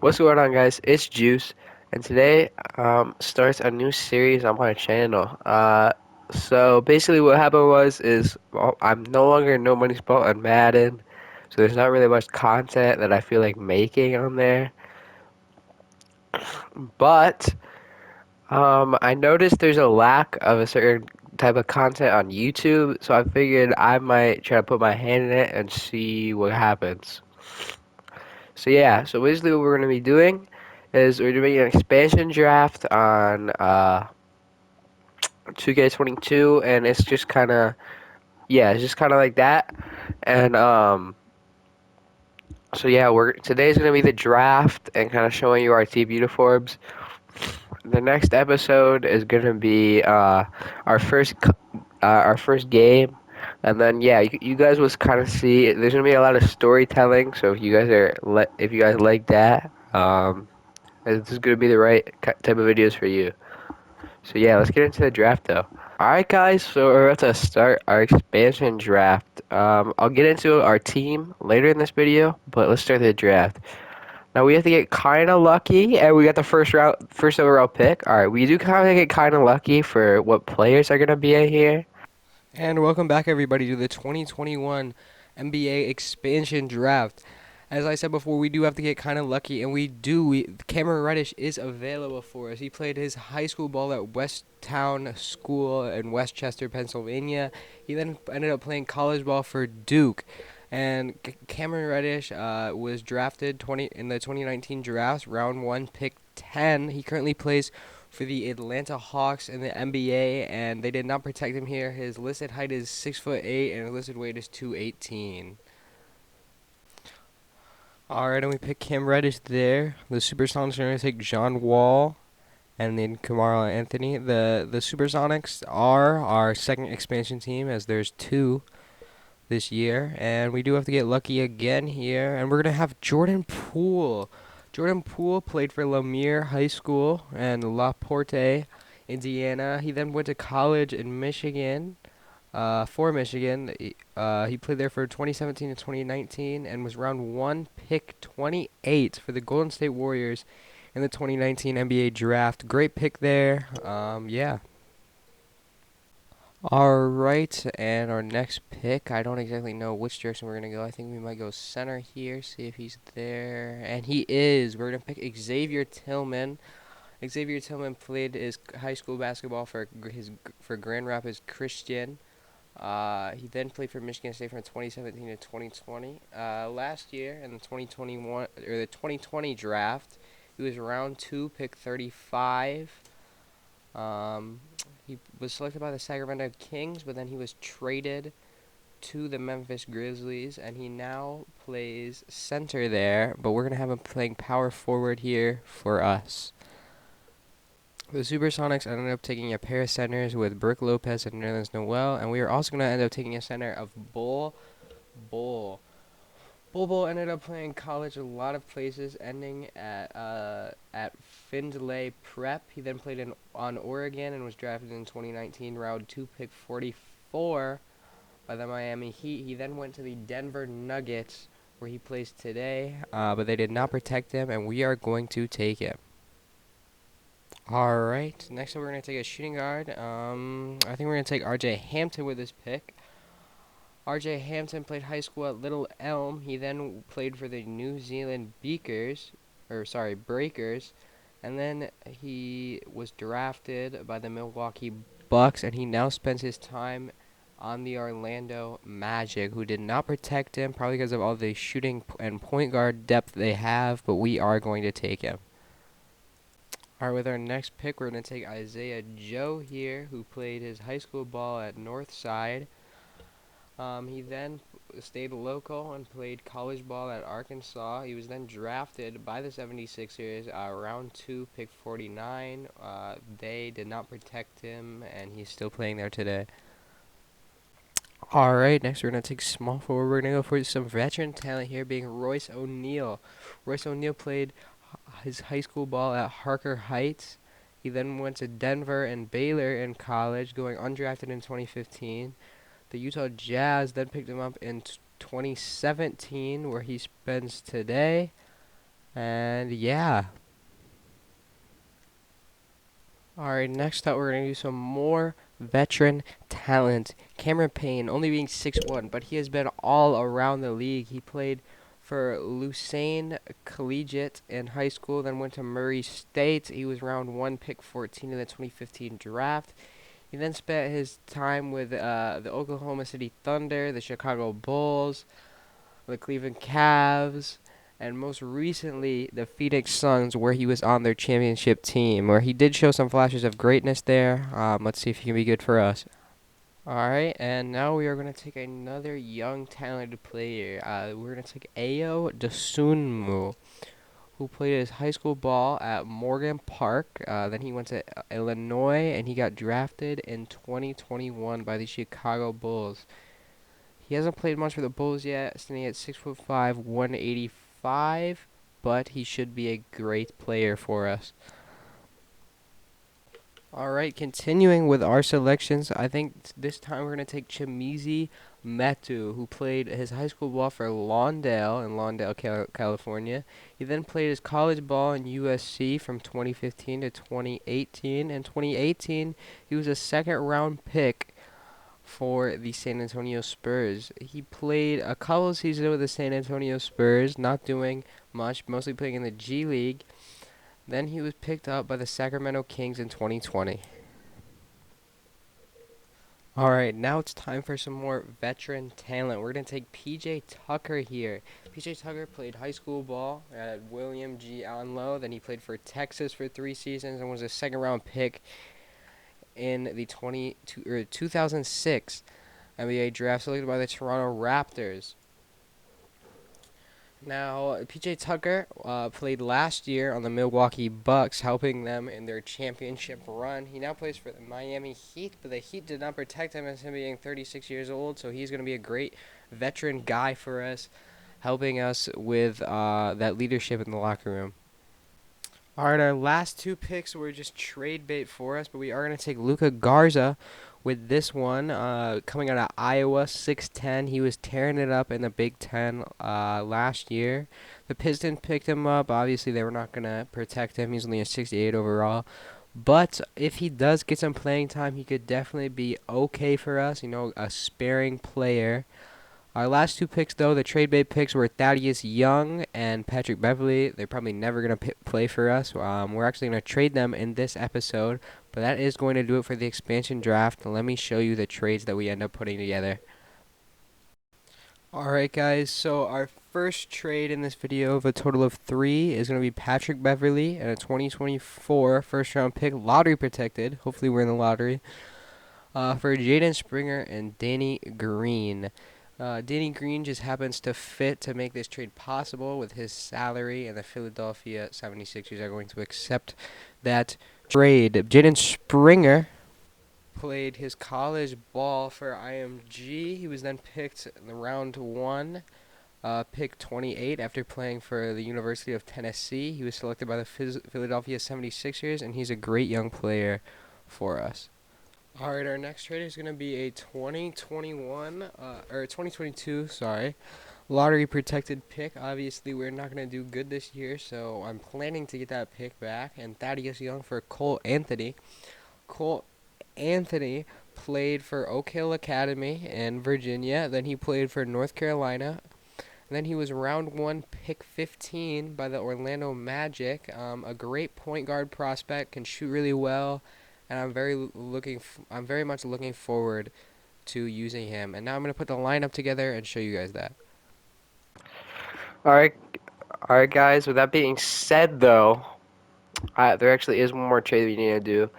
What's going on, guys? It's Juice, and today starts a new series on my channel. So basically, what happened is well, I'm no longer No Money Spot on Madden, so there's not really much content that I feel like making on there. But I noticed there's a lack of a certain type of content on YouTube, so I figured I might try to put my hand in it and see what happens. So yeah, so basically what we're gonna be doing is we're doing an expansion draft on 2K22, and it's just kind of it's just kind of like that. And so yeah, we're today's gonna be the draft and kind of showing you our team uniforms. The next episode is gonna be our first game, and then yeah, you guys will kind of see there's gonna be a lot of storytelling. So if you guys like that, this is gonna be the right type of videos for you. So yeah, let's get into the draft though. Alright guys, so we're about to start our expansion draft. I'll get into our team later in this video, but let's start the draft. Now we have to get kinda lucky, and we got the first overall pick. Alright, we do kind of get kinda lucky for what players are gonna be in here. And welcome back, everybody, to the 2021 NBA expansion draft. As I said before, we do have to get kind of lucky, and we do. Cameron Reddish is available for us. He played his high school ball at Westtown School in Westchester, Pennsylvania. He then ended up playing college ball for Duke. And Cameron Reddish was drafted in the 2019 drafts, round 1, pick 10. He currently plays for the Atlanta Hawks in the NBA, and they did not protect him here. His listed height is 6'8", and his listed weight is 218. All right, and we pick Cam Reddish there. The Supersonics are going to take John Wall and then Kamara Anthony. The Supersonics are our second expansion team, as there's two this year, and we do have to get lucky again here. And we're going to have Jordan Poole. Jordan Poole played for Lemire High School and La Porte, Indiana. He then went to college in Michigan. For Michigan, he played there for 2017 to 2019 and was round 1, pick 28 for the Golden State Warriors in the 2019 NBA draft. Great pick there. Yeah. All right, and our next pick, I don't exactly know which direction we're going to go. I think we might go center here, see if he's there. And he is. We're going to pick Xavier Tillman. Xavier Tillman played his high school basketball for Grand Rapids Christian. He then played for Michigan State from 2017 to 2020. Last year in the 2021 or the 2020 draft, he was round 2, pick 35. He was selected by the Sacramento Kings, but then he was traded to the Memphis Grizzlies, and he now plays center there, but we're going to have him playing power forward here for us. The Supersonics ended up taking a pair of centers with Brooke Lopez and Nerlens Noel, and we are also going to end up taking a center of Bull. Bull ended up playing college a lot of places, ending at Findlay Prep. He then played on Oregon and was drafted in 2019, round 2, pick 44 by the Miami Heat. He then went to the Denver Nuggets, where he plays today, but they did not protect him, and we are going to take him. All right, next up we're going to take a shooting guard. I think we're going to take RJ Hampton with this pick. RJ Hampton played high school at Little Elm. He then played for the New Zealand Breakers, and then he was drafted by the Milwaukee Bucks, and he now spends his time on the Orlando Magic, who did not protect him, probably because of all the shooting and point guard depth they have, but we are going to take him. All right, with our next pick, we're going to take Isaiah Joe here, who played his high school ball at Northside. He then stayed local and played college ball at Arkansas. He was then drafted by the 76ers, round 2, pick 49. They did not protect him, and he's still playing there today. All right, next we're going to take small forward. We're going to go for some veteran talent here, being Royce O'Neal. Royce O'Neal played his high school ball at Harker Heights. He then went to Denver and Baylor in college, going undrafted in 2015. The Utah Jazz then picked him up in 2017, where he spends today. And yeah. Alright, next up we're going to do some more veteran talent. Cameron Payne, only being 6'1", but he has been all around the league. He played for Lucerne Collegiate in high school, then went to Murray State. He was round 1, pick 14 in the 2015 draft. He then spent his time with the Oklahoma City Thunder, the Chicago Bulls, the Cleveland Cavs, and most recently the Phoenix Suns, where he was on their championship team, where he did show some flashes of greatness there. Let's see if he can be good for us. All right, and now we are going to take another young, talented player. We're going to take Ayo Dasoonmu, who played his high school ball at Morgan Park. Then he went to Illinois, and he got drafted in 2021 by the Chicago Bulls. He hasn't played much for the Bulls yet, standing at 6'5", 185, but he should be a great player for us. All right, continuing with our selections, I think this time we're going to take Chimizi Metu, who played his high school ball for Lawndale in Lawndale, California. He then played his college ball in USC from 2015 to 2018. In 2018, he was a second-round pick for the San Antonio Spurs. He played a couple of seasons with the San Antonio Spurs, not doing much, mostly playing in the G League. Then he was picked up by the Sacramento Kings in 2020. All right, now it's time for some more veteran talent. We're going to take PJ Tucker here. PJ Tucker played high school ball at William G. Allen Lowe. Then he played for Texas for 3 seasons and was a second-round pick in the 2006 NBA draft, selected by the Toronto Raptors. Now, PJ Tucker played last year on the Milwaukee Bucks, helping them in their championship run. He now plays for the Miami Heat, but the Heat did not protect him as him being 36 years old, so he's going to be a great veteran guy for us, helping us with that leadership in the locker room. All right, our last 2 picks were just trade bait for us, but we are going to take Luca Garza with this one. Coming out of Iowa, 6'10". He was tearing it up in the Big Ten last year. The Pistons picked him up. Obviously, they were not going to protect him. He's only a 68 overall. But if he does get some playing time, he could definitely be okay for us. You know, a sparing player. Our last 2 picks, though, the trade bait picks were Thaddeus Young and Patrick Beverly. They're probably never going to play for us. We're actually going to trade them in this episode, but that is going to do it for the expansion draft. Let me show you the trades that we end up putting together. Alright, guys, so our first trade in this video of a total of 3 is going to be Patrick Beverly and a 2024 first-round pick, lottery protected. Hopefully we're in the lottery. For Jaden Springer and Danny Green. Danny Green just happens to fit to make this trade possible with his salary, and the Philadelphia 76ers are going to accept that trade. Jaden Springer played his college ball for IMG. He was then picked in the round 1, pick 28, after playing for the University of Tennessee. He was selected by the Philadelphia 76ers, and he's a great young player for us. Alright, our next trade is going to be a 2022, lottery protected pick. Obviously, we're not going to do good this year, so I'm planning to get that pick back. And Thaddeus Young for Cole Anthony. Cole Anthony played for Oak Hill Academy in Virginia. Then he played for North Carolina. And then he was round 1, pick 15 by the Orlando Magic. A great point guard prospect, can shoot really well. And I'm very much looking forward to using him. And now I'm going to put the lineup together and show you guys that. Alright, alright guys, with that being said though, there actually is one more trade we need to do.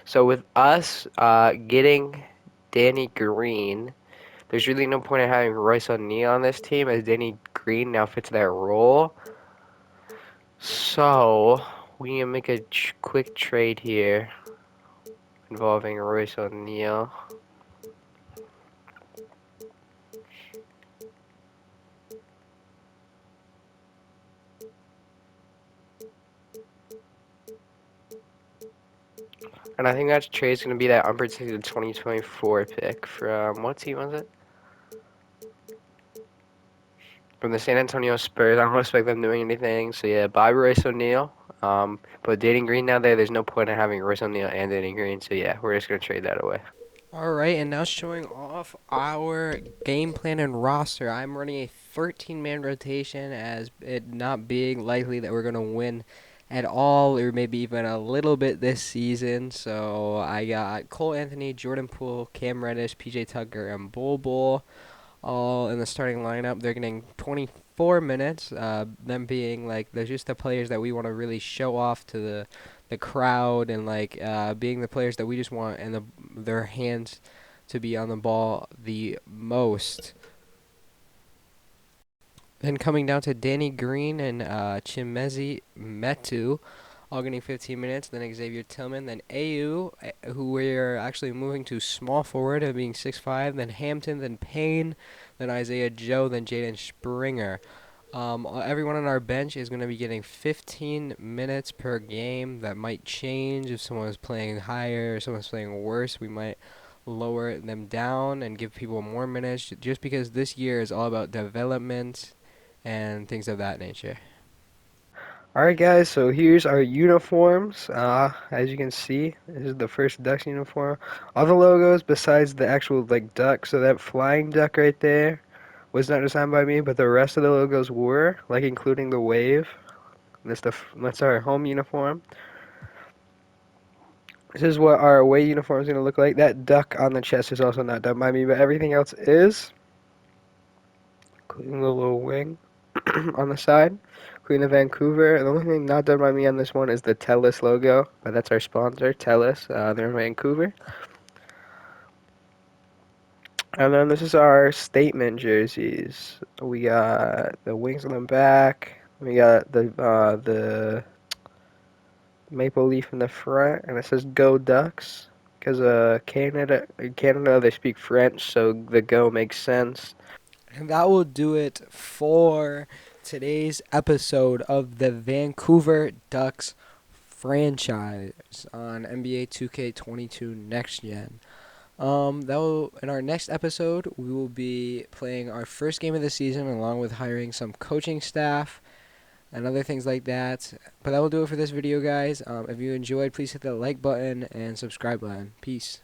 So with us getting Danny Green, there's really no point in having Royce O'Neal on this team, as Danny Green now fits that role. So we need to make a quick trade here involving Royce O'Neal. And I think that trade is going to be that unprotected 2024 pick from, what team was it? from the San Antonio Spurs. I don't expect them doing anything. So yeah, bye Royce O'Neal. But Danny Green now there's no point in having Royce O'Neal and Danny Green. So yeah, we're just gonna trade that away. Alright, and now showing off our game plan and roster. I'm running a 13-man rotation as it not being likely that we're going to win at all or maybe even a little bit this season. So I got Cole Anthony, Jordan Poole, Cam Reddish, PJ Tucker, and Bol Bol all in the starting lineup. They're getting 24 minutes. Them being like they're just the players that we want to really show off to the crowd and like being the players that we just want and their hands to be on the ball the most. Then coming down to Danny Green and Chimezi Metu, all getting 15 minutes. Then Xavier Tillman. Then Ayo, who we're actually moving to small forward and being 6'5". Then Hampton. Then Payne. Then Isaiah Joe. Then Jaden Springer. Everyone on our bench is going to be getting 15 minutes per game. That might change if someone's playing higher or someone's playing worse. We might lower them down and give people more minutes just because this year is all about development and things of that nature. All right, guys. So here's our uniforms. As you can see, this is the first Ducks uniform. All the logos besides the actual like duck. So that flying duck right there was not designed by me, but the rest of the logos were, like including the wave. That's our home uniform. This is what our away uniform is going to look like. That duck on the chest is also not done by me, but everything else is, including the little wing on the side, including the Vancouver. And the only thing not done by me on this one is the TELUS logo, but that's our sponsor, TELUS. They're in Vancouver. And then this is our statement jerseys. We got the wings on the back. We got the maple leaf in the front, and it says "Go Ducks" because Canada they speak French, so the "Go" makes sense. And that will do it for today's episode of the Vancouver Ducks franchise on NBA 2K22 Next Gen. In our next episode, we will be playing our first game of the season along with hiring some coaching staff and other things like that. But that will do it for this video, guys. If you enjoyed, please hit the like button and subscribe button. Peace.